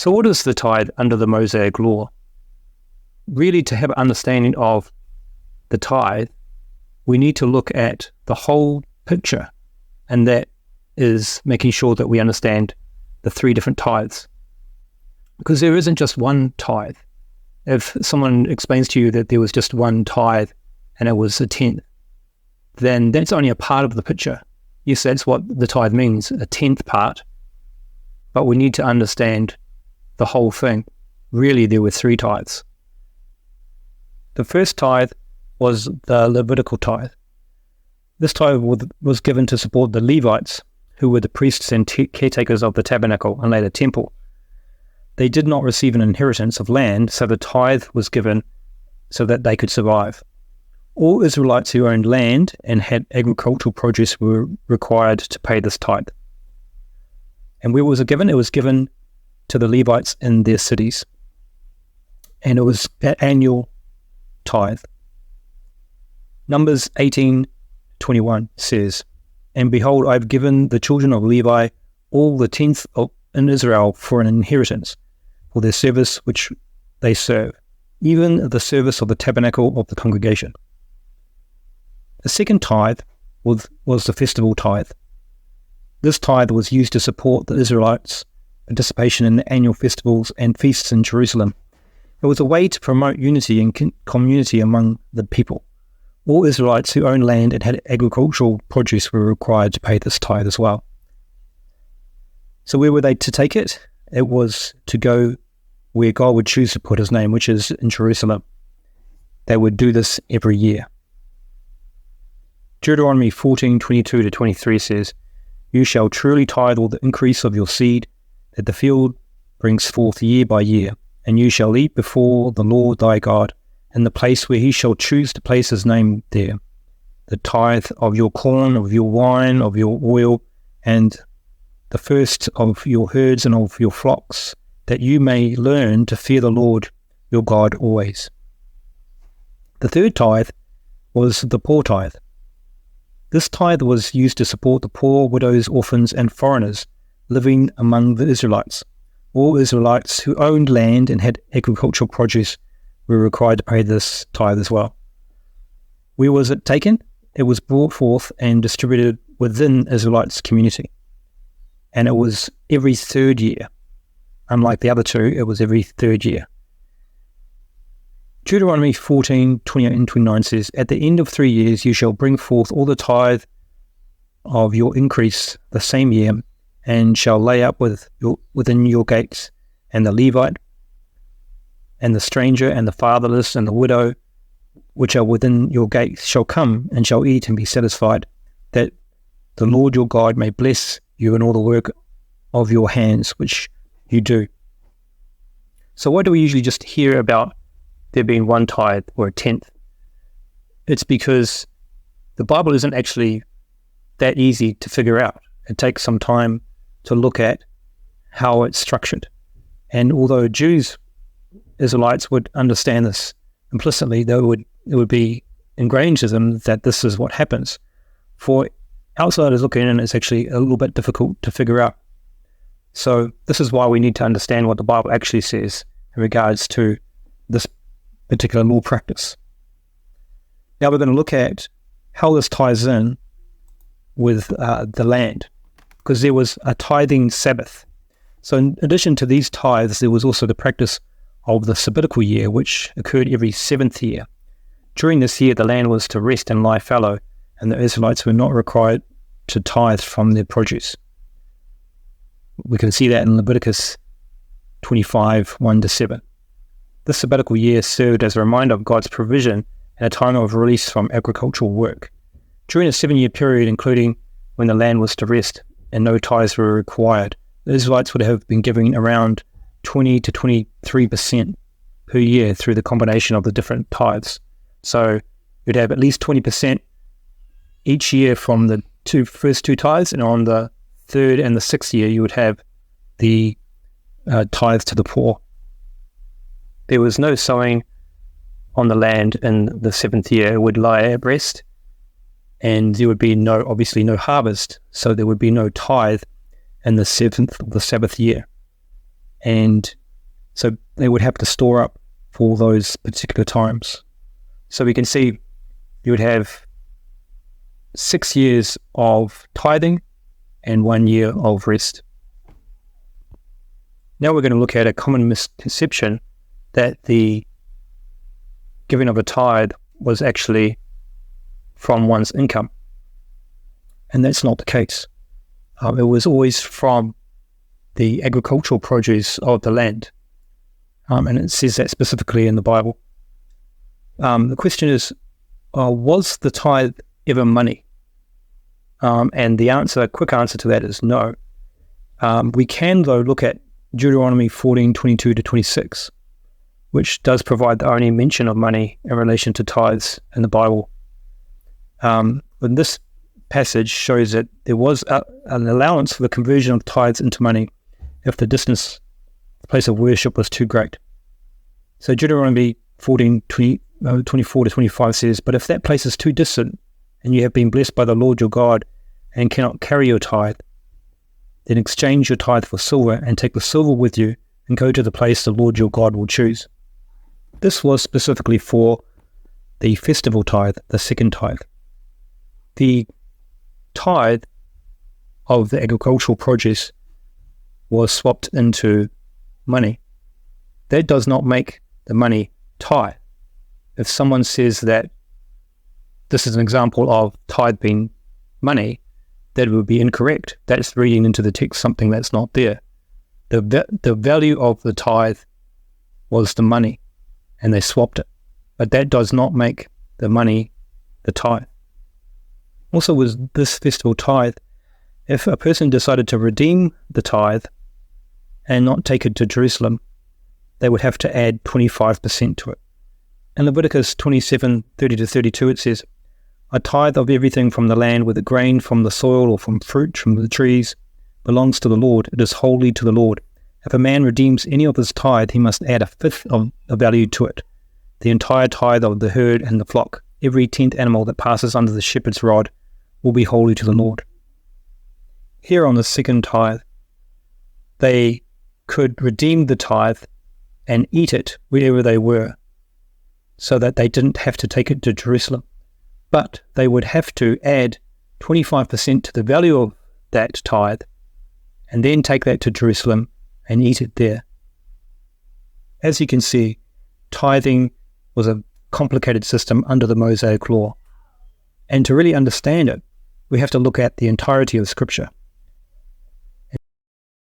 So what is the tithe under the Mosaic Law? Really, to have an understanding of the tithe, we need to look at the whole picture, and that is making sure that we understand the three different tithes. Because there isn't just one tithe. If someone explains to you that there was just one tithe and it was a tenth, then that's only a part of the picture. Yes, that's what the tithe means, a tenth part. But we need to understand the whole thing. Really, there were three tithes. The first tithe was the Levitical tithe. This tithe was given to support the Levites, who were the priests and caretakers of the tabernacle and later temple. They did not receive an inheritance of land, so the tithe was given so that they could survive. All Israelites who owned land and had agricultural produce were required to pay this tithe. And where was it given? It was given to the Levites in their cities. And it was an annual tithe. Numbers 18:21 says, "And behold, I have given the children of Levi all the tenth in Israel for an inheritance, for their service which they serve, even the service of the tabernacle of the congregation." The second tithe was the festival tithe. This tithe was used to support the Israelites' participation in the annual festivals and feasts in Jerusalem. It was a way to promote unity and community among the people. All Israelites who owned land and had agricultural produce were required to pay this tithe as well. So where were they to take it? It was to go where God would choose to put his name, which is in Jerusalem. They would do this every year. Deuteronomy 14:22-23 says, "You shall truly tithe all the increase of your seed that the field brings forth year by year, and you shall eat before the Lord thy God in the place where he shall choose to place his name there. The tithe of your corn, of your wine, of your oil, and the first of your herds and of your flocks, that you may learn to fear the Lord your God always." The third tithe was the poor tithe. This tithe was used to support the poor, widows, orphans, and foreigners living among the Israelites. All Israelites who owned land and had agricultural produce were required to pay this tithe as well. Where was it taken? It was brought forth and distributed within Israelites' community. And it was every third year. Unlike the other two, it was every third year. Deuteronomy 14:28 and 29 says, "At the end of 3 years you shall bring forth all the tithe of your increase the same year, and shall lay up within your gates, and the Levite, and the stranger, and the fatherless, and the widow, which are within your gates, shall come and shall eat and be satisfied, that the Lord your God may bless you in all the work of your hands which you do." So why do we usually just hear about there being one tithe or a tenth? It's because the Bible isn't actually that easy to figure out. It takes some time to look at how it's structured. And although Israelites would understand this implicitly, it would be ingrained to them that this is what happens. For outsiders looking in, it's actually a little bit difficult to figure out. So this is why we need to understand what the Bible actually says in regards to this particular law practice. Now we're going to look at how this ties in with the land, because there was a tithing Sabbath. So in addition to these tithes, there was also the practice of the Sabbatical year, which occurred every 7th year. During this year, the land was to rest and lie fallow, and the Israelites were not required to tithe from their produce. We can see that in Leviticus 25:1-7. This sabbatical year served as a reminder of God's provision and a time of release from agricultural work. During a 7-year period, including when the land was to rest and no tithes were required, the Israelites would have been giving around 20 to 23% per year through the combination of the different tithes. So you'd have at least 20% each year from the first two tithes, and on the third and the 6th year you would have the tithe to the poor. There was no sowing on the land in the 7th year. It would lie at rest, and there would be obviously no harvest, so there would be no tithe in the 7th or the Sabbath year. And so they would have to store up for those particular times. So we can see you would have 6 years of tithing and 1 year of rest. Now we're going to look at a common misconception that the giving of a tithe was actually from one's income. And that's not the case. It was always from the agricultural produce of the land. And it says that specifically in the Bible. The question is, was the tithe ever money? And the quick answer to that is no. We can, though, look at Deuteronomy 14:22-26, which does provide the only mention of money in relation to tithes in the Bible. But this passage shows that there was an allowance for the conversion of tithes into money if the distance, the place of worship, was too great. So Deuteronomy 14:24-25 says, "But if that place is too distant, and you have been blessed by the Lord your God, and cannot carry your tithe, then exchange your tithe for silver, and take the silver with you, and go to the place the Lord your God will choose." This was specifically for the festival tithe, the second tithe. The tithe of the agricultural produce was swapped into money. That does not make the money tithe. If someone says that this is an example of tithe being money, that would be incorrect. That's reading into the text something that's not there. The value of the tithe was the money, and they swapped it. But that does not make the money the tithe. Also, with this festival tithe, if a person decided to redeem the tithe and not take it to Jerusalem, they would have to add 25% to it. In Leviticus 27:30-32, it says, "A tithe of everything from the land, whether grain from the soil or from fruit from the trees, belongs to the Lord. It is holy to the Lord. If a man redeems any of his tithe, he must add a fifth of the value to it, the entire tithe of the herd and the flock. Every 10th animal that passes under the shepherd's rod will be holy to the Lord." Here on the second tithe, they could redeem the tithe and eat it wherever they were, so that they didn't have to take it to Jerusalem. But they would have to add 25% to the value of that tithe, and then take that to Jerusalem and eat it there. As you can see, tithing was a complicated system under the Mosaic Law. And to really understand it, we have to look at the entirety of Scripture.